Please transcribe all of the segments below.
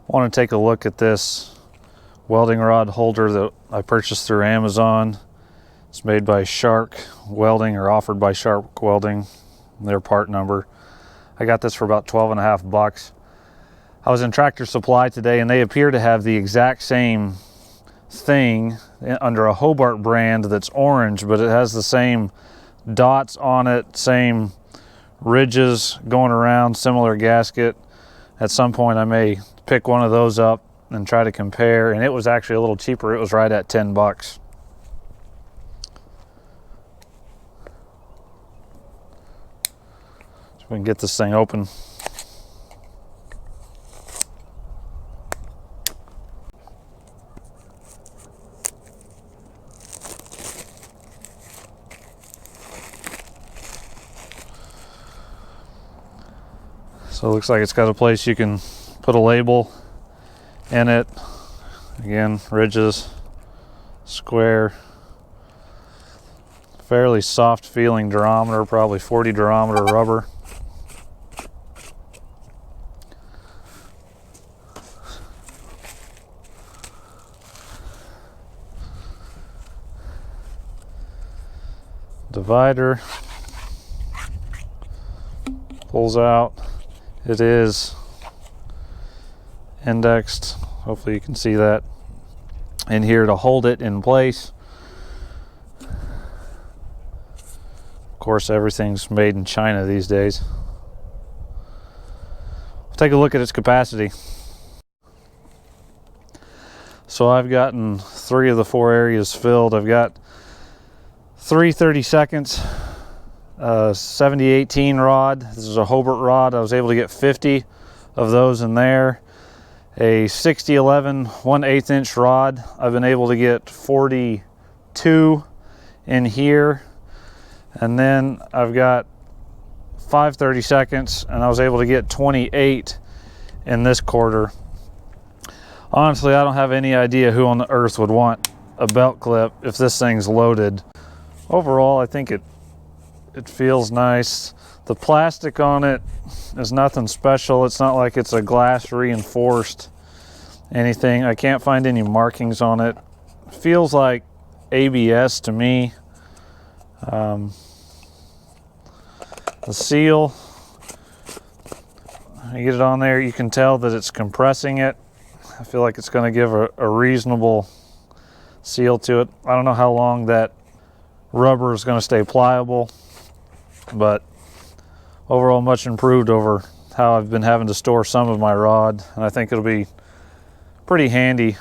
Want to take a look at this welding rod holder that I purchased through Amazon. It's made by Shark Welding, or offered by Shark Welding, their part number. I got this for about 12.5 bucks. I was in Tractor Supply today and they appear to have the exact same thing under a Hobart brand that's orange, but it has the same dots on it, same ridges going around, similar gasket. At some point I may pick one of those up and try to compare, and it was actually a little cheaper. It was right at 10 bucks. So we can get this thing open. So it looks like it's got a place you can put a label in it. Again, ridges, square, fairly soft feeling durometer, probably 40 durometer rubber. Divider pulls out. It is indexed. Hopefully you can see that in here to hold it in place. Of course, everything's made in China these days. We'll take a look at its capacity. So I've gotten 3 of the 4 areas filled. I've got 3 30-seconds 70-18 rod. This is a Hobart rod. I was able to get 50 of those in there. A 60-11 1/8 inch rod. I've been able to get 42 in here. And then I've got 5 30-seconds, and I was able to get 28 in this quarter. Honestly, I don't have any idea who on the earth would want a belt clip if this thing's loaded. Overall, I think it feels nice. The plastic on it is nothing special. It's not like it's a glass reinforced anything. I can't find any markings on it. Feels like ABS to me. The seal, you get it on there, you can tell that it's compressing it. I feel like it's going to give a reasonable seal to it. I don't know how long that rubber is going to stay pliable, but overall much improved over how I've been having to store some of my rod, and I think it'll be pretty handy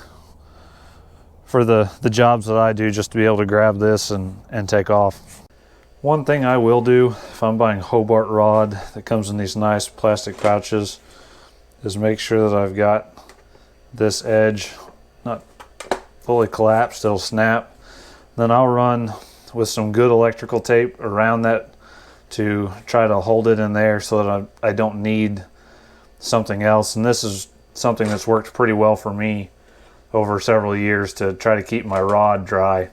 for the jobs that I do, just to be able to grab this and take off. One thing I will do if I'm buying Hobart rod that comes in these nice plastic pouches is make sure that I've got this edge not fully collapsed, it'll snap. Then I'll run with some good electrical tape around that to try to hold it in there so that I don't need something else. And this is something that's worked pretty well for me over several years to try to keep my rod dry.